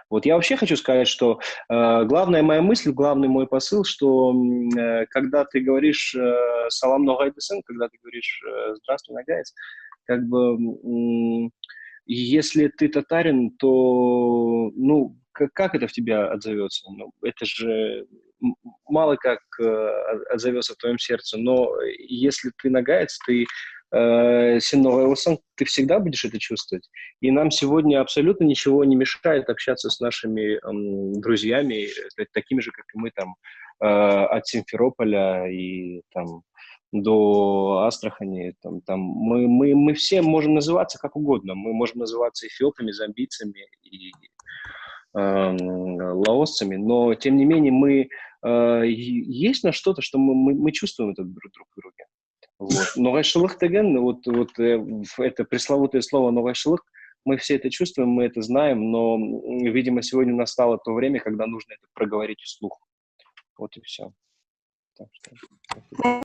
Вот я вообще хочу сказать, что главная моя мысль, главный мой посыл, что когда ты говоришь «салам ногайдесен», когда ты говоришь «здравствуй, нагайец», как бы если ты татарин, то, ну, как это в тебя отзовется? Ну, это же мало как отзовется в твоем сердце, но если ты нагаец, ты синновый, ты всегда будешь это чувствовать. И нам сегодня абсолютно ничего не мешает общаться с нашими друзьями, такими же, как и мы, там, от Симферополя и там до Астрахани. Мы все можем называться как угодно. Мы можем называться эфиопами, замбийцами и лаосцами, но тем не менее есть на что-то, что мы чувствуем это друг в друге. Вот. Ноғайшылық деген, это пресловутое слово ноғайшылық, мы все это чувствуем, мы это знаем, но, видимо, сегодня настало то время, когда нужно это проговорить вслух. Вот и все. Так что...